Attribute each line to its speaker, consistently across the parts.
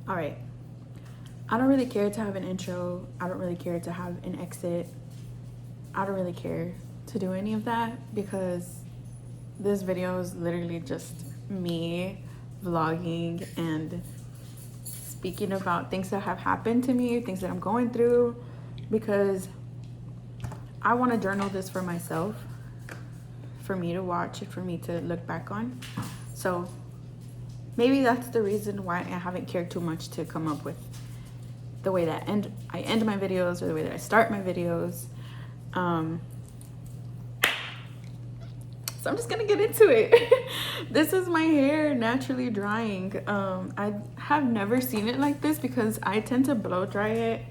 Speaker 1: All right. I don't really care to have an intro. I don't really care to have an exit. I don't really care to do any of that because this video is literally just me vlogging and speaking about things that have happened to me, things that I'm going through, because I want to journal this for myself, for me to watch, for me to look back on. So maybe that's the reason why I haven't cared too much to come up with the way that I end my videos or the way that I start my videos. So I'm just gonna get into it. This is my hair naturally drying. I have never seen it like this because I tend to blow dry it.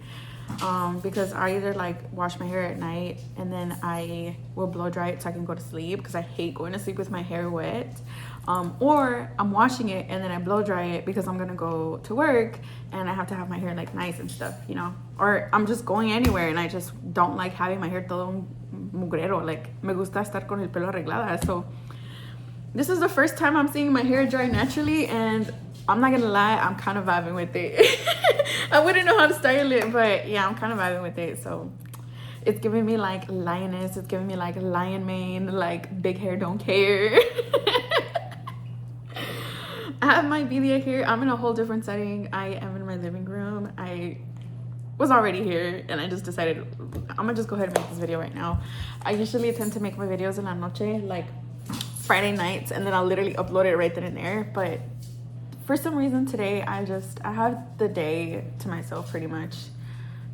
Speaker 1: Because I either like wash my hair at night and then I will blow dry it so I can go to sleep because I hate going to sleep with my hair wet. Or I'm washing it and then I blow dry it because I'm gonna go to work and I have to have my hair like nice and stuff, you know. Or I'm just going anywhere and I just don't like having my hair todo mugrero. Like, me gusta estar con el pelo arreglada. So this is the first time I'm seeing my hair dry naturally, and I'm not gonna lie, I'm kind of vibing with it. I wouldn't know how to style it, but yeah, I'm kind of vibing with it. So it's giving me like lioness, it's giving me like lion mane, like big hair don't care. I have my BDA here. I'm in a whole different setting. I am in my living room. I was already here and I just decided I'm gonna just go ahead and make this video right now. I usually tend to make my videos in la noche, like Friday nights, and then I'll literally upload it right then and there. But for some reason today, I have the day to myself pretty much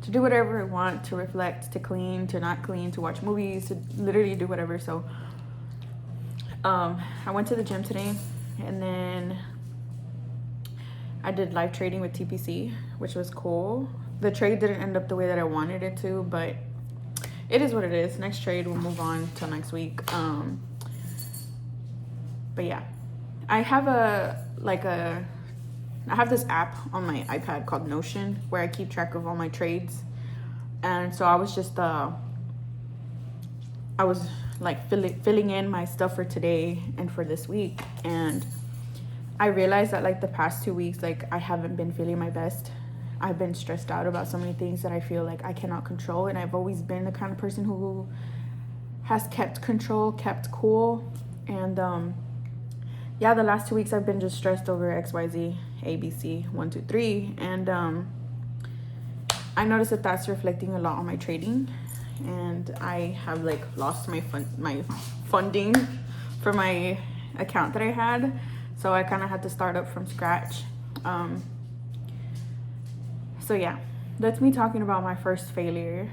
Speaker 1: to do whatever I want, to reflect, to clean, to not clean, to watch movies, to literally do whatever. So I went to the gym today and then I did live trading with TPC, which was cool. The trade didn't end up the way that I wanted it to, but it is what it is. Next trade, we'll move on till next week. But yeah, I have this app on my iPad called Notion where I keep track of all my trades. And so I was just like filling in my stuff for today and for this week, and I realized that like the past 2 weeks, like I haven't been feeling my best. I've been stressed out about so many things that I feel like I cannot control, and I've always been the kind of person who has kept control, kept cool. And yeah, the last 2 weeks I've been just stressed over XYZ, ABC, 1, 2, 3. And I noticed that that's reflecting a lot on my trading. And I have like lost my funding for my account that I had. So I kind of had to start up from scratch. So yeah, that's me talking about my first failure.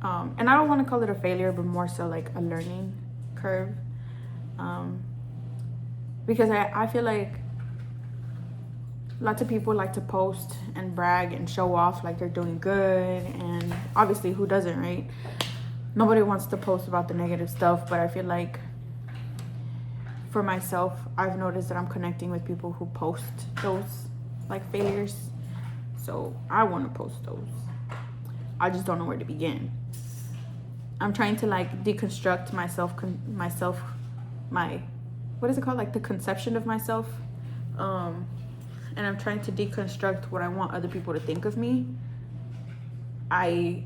Speaker 1: And I don't want to call it a failure, but more so like a learning curve. Because I feel like lots of people like to post and brag and show off like they're doing good, and obviously who doesn't, right? Nobody wants to post about the negative stuff, but I feel like for myself, I've noticed that I'm connecting with people who post those like failures. So I want to post those. I just don't know where to begin. I'm trying to like deconstruct my what is it called, like the conception of myself, and I'm trying to deconstruct what I want other people to think of me. I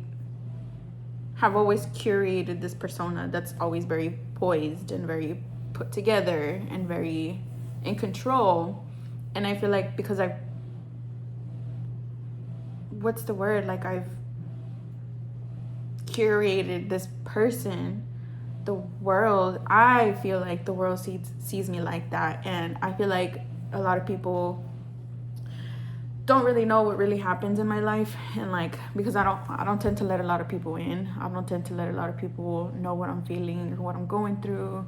Speaker 1: have always curated this persona that's always very poised and very put together and very in control, and I feel like because I've curated this person, I feel like the world sees me like that. And I feel like a lot of people don't really know what really happens in my life, and like because I don't tend to let a lot of people in. I don't tend to let a lot of people know what I'm feeling or what I'm going through.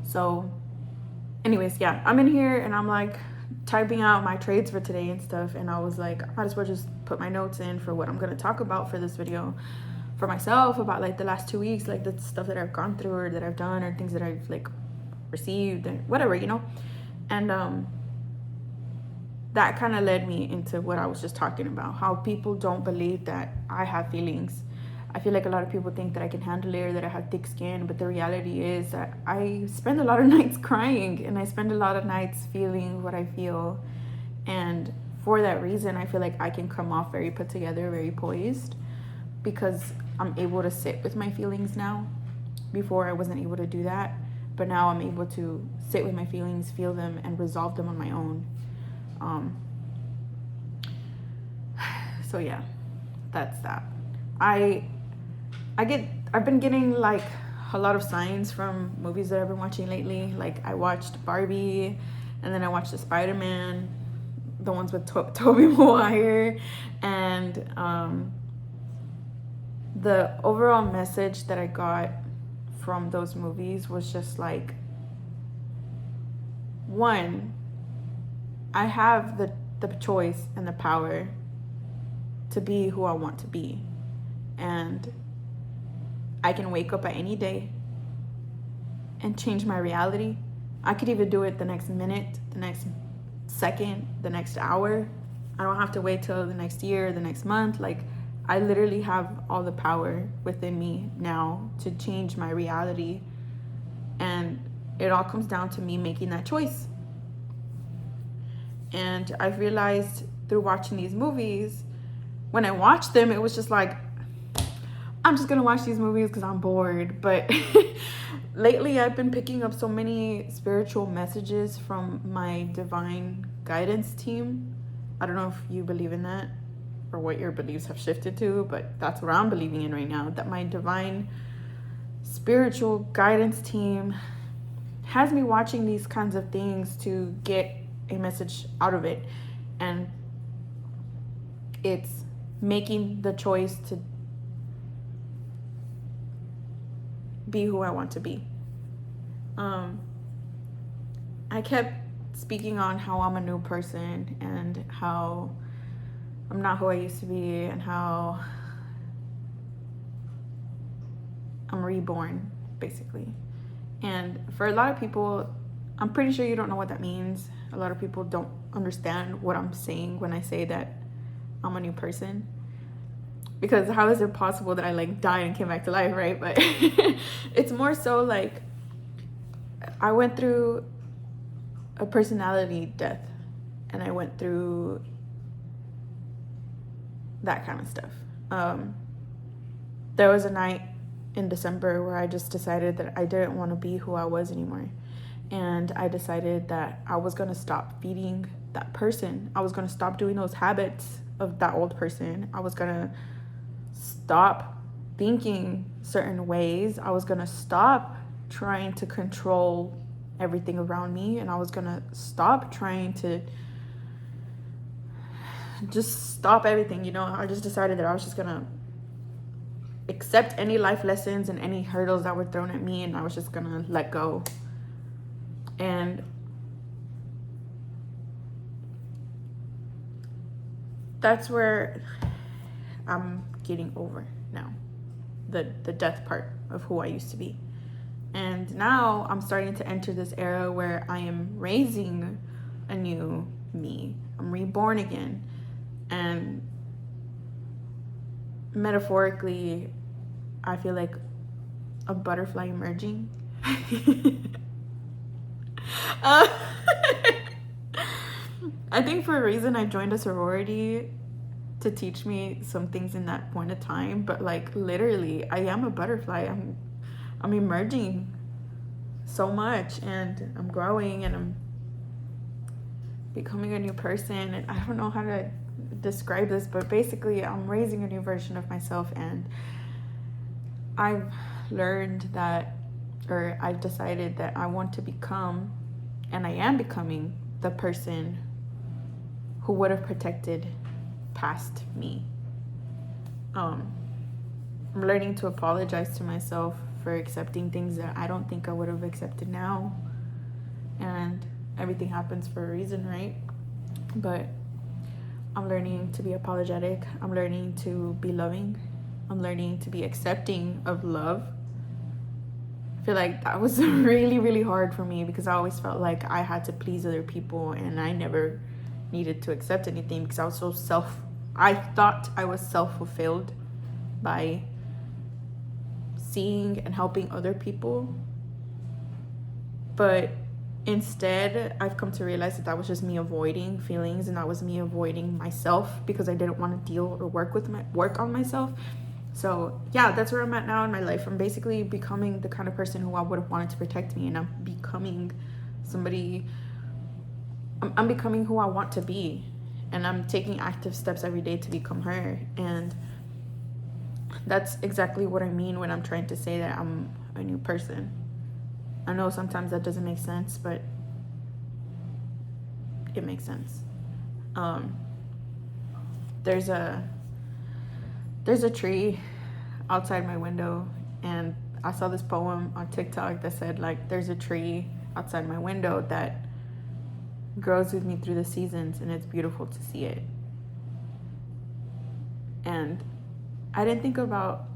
Speaker 1: So anyways, yeah, I'm in here and I'm like typing out my trades for today and stuff, and I was like, I might as well just put my notes in for what I'm going to talk about for this video for myself, about like the last 2 weeks, like the stuff that I've gone through or that I've done or things that I've like received and whatever, you know. And that kind of led me into what I was just talking about, how people don't believe that I have feelings. I feel like a lot of people think that I can handle it or that I have thick skin, but the reality is that I spend a lot of nights crying, and I spend a lot of nights feeling what I feel. And for that reason, I feel like I can come off very put together, very poised, because I'm able to sit with my feelings now. Before, I wasn't able to do that, but now I'm able to sit with my feelings, feel them, and resolve them on my own. So yeah, that's that. I've been getting like a lot of signs from movies that I've been watching lately. Like I watched Barbie, and then I watched the Spider-Man, the ones with Tobey Maguire, and the overall message that I got from those movies was just like, one, I have the choice and the power to be who I want to be, and I can wake up at any day and change my reality. I could even do it the next minute, the next second, the next hour. I don't have to wait till the next year, the next month. Like, I literally have all the power within me now to change my reality. And it all comes down to me making that choice. And I've realized through watching these movies, when I watched them, it was just like, I'm just gonna watch these movies because I'm bored. But lately I've been picking up so many spiritual messages from my divine guidance team. I don't know if you believe in that or what your beliefs have shifted to, but that's what I'm believing in right now, that my divine spiritual guidance team has me watching these kinds of things to get a message out of it. And it's making the choice to be who I want to be. I kept speaking on how I'm a new person and how I'm not who I used to be and how I'm reborn, basically. And for a lot of people, I'm pretty sure you don't know what that means. A lot of people don't understand what I'm saying when I say that I'm a new person. Because how is it possible that I like died and came back to life, right? But it's more so like I went through a personality death, and I went through that kind of stuff. There was a night in December where I just decided that I didn't want to be who I was anymore. And I decided that I was going to stop feeding that person. I was going to stop doing those habits of that old person. I was going to stop thinking certain ways. I was going to stop trying to control everything around me, and I was going to stop trying to just stop everything. I just decided that I was just going to accept any life lessons and any hurdles that were thrown at me, and I was just going to let go. And that's where I'm getting over now, the death part of who I used to be. And now I'm starting to enter this era where I am raising a new me. I'm reborn again. And metaphorically, I feel like a butterfly emerging. I think for a reason I joined a sorority to teach me some things in that point of time, but like literally I am a butterfly. I'm emerging so much, and I'm growing, and I'm becoming a new person. And I don't know how to describe this, but basically I'm raising a new version of myself. And I've learned that, or I've decided that I want to become, and I am becoming, the person who would have protected past me. I'm learning to apologize to myself for accepting things that I don't think I would have accepted now. And everything happens for a reason, right? But I'm learning to be apologetic. I'm learning to be loving. I'm learning to be accepting of love. I feel like that was really, really hard for me, because I always felt like I had to please other people, and I never needed to accept anything because I was I thought I was self-fulfilled by seeing and helping other people. But Instead, I've come to realize that that was just me avoiding feelings, and that was me avoiding myself because I didn't want to deal or work on myself. So yeah, that's where I'm at now in my life. I'm basically becoming the kind of person who I would have wanted to protect me, and I'm becoming somebody. I'm becoming who I want to be, and I'm taking active steps every day to become her. And that's exactly what I mean when I'm trying to say that I'm a new person. I know sometimes that doesn't make sense, but it makes sense. Um, there's a tree outside my window, and I saw this poem on TikTok that said, like, there's a tree outside my window that grows with me through the seasons, and it's beautiful to see it. And I didn't think about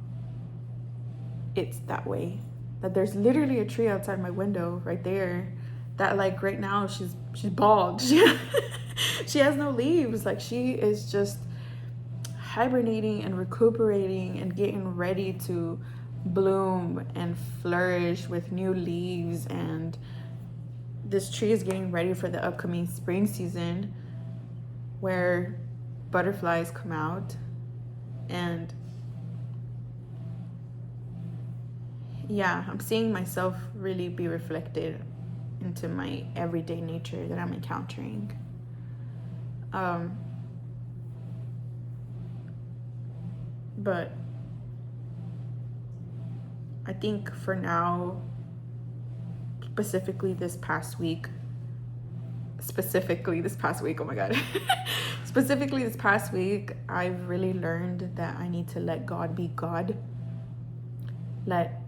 Speaker 1: it's that way, that there's literally a tree outside my window right there that, like, right now she's bald. She has no leaves. Like, she is just hibernating and recuperating and getting ready to bloom and flourish with new leaves. And this tree is getting ready for the upcoming spring season where butterflies come out. And yeah, I'm seeing myself really be reflected into my everyday nature that I'm encountering. But I think for now, specifically this past week, oh my God. Specifically this past week, I've really learned that I need to let God be God. Let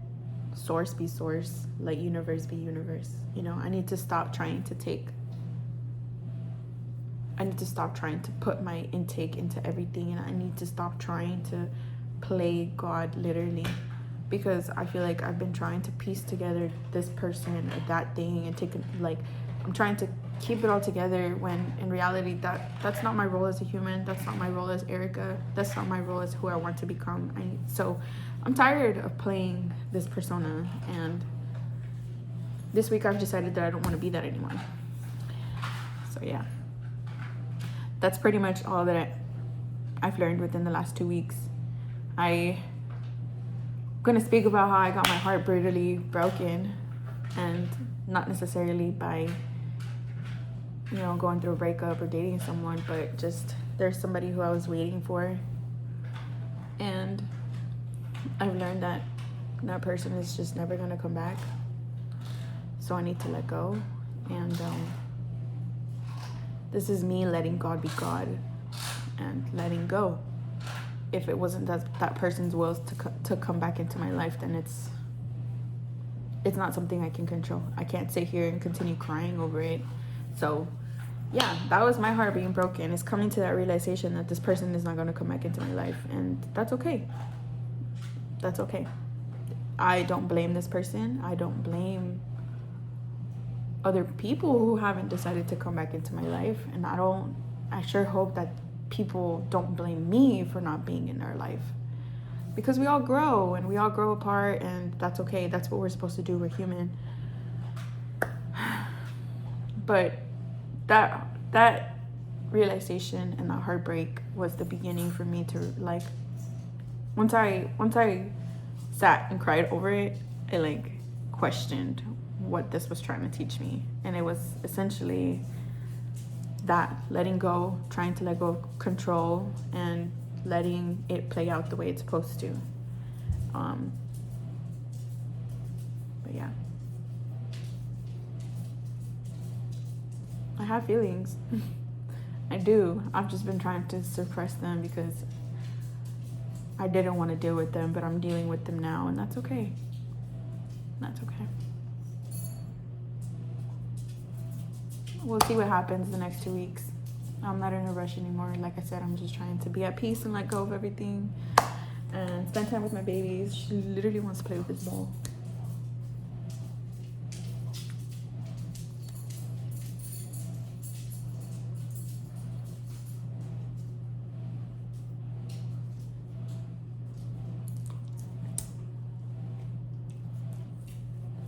Speaker 1: source be source. Let universe be universe. You know, I need to stop trying to put my intake into everything, and I need to stop trying to play God literally, because I feel like I've been trying to piece together this person or that thing and I'm trying to keep it all together, when in reality that's not my role as a human. That's not my role as Erica. That's not my role as who I want to become. So I'm tired of playing this persona, and this week I've decided that I don't want to be that anymore. So yeah, that's pretty much all that I've learned within the last 2 weeks. I'm gonna speak about how I got my heart brutally broken, and not necessarily by, you know, going through a breakup or dating someone, but just there's somebody who I was waiting for, and I've learned that that person is just never gonna come back. So I need to let go, and this is me letting God be God and letting go. If it wasn't that person's will to come back into my life, then it's not something I can control. I can't sit here and continue crying over it. So yeah, that was my heart being broken. It's coming to that realization that this person is not going to come back into my life, and that's okay. That's okay. I don't blame this person. I don't blame other people who haven't decided to come back into my life, and I sure hope that people don't blame me for not being in their life, because we all grow and we all grow apart, and that's okay. That's what we're supposed to do. We're human. But that realization and that heartbreak was the beginning for me to, like, once I sat and cried over it, I like questioned what this was trying to teach me. And it was essentially that letting go, trying to let go of control, and letting it play out the way it's supposed to. But yeah, I have feelings. I do. I've just been trying to suppress them because I didn't want to deal with them, but I'm dealing with them now, and that's okay. That's okay. We'll see what happens the next 2 weeks. I'm not in a rush anymore. Like I said, I'm just trying to be at peace and let go of everything and spend time with my babies. She literally wants to play with this ball.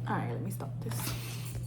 Speaker 1: All right, let me stop this.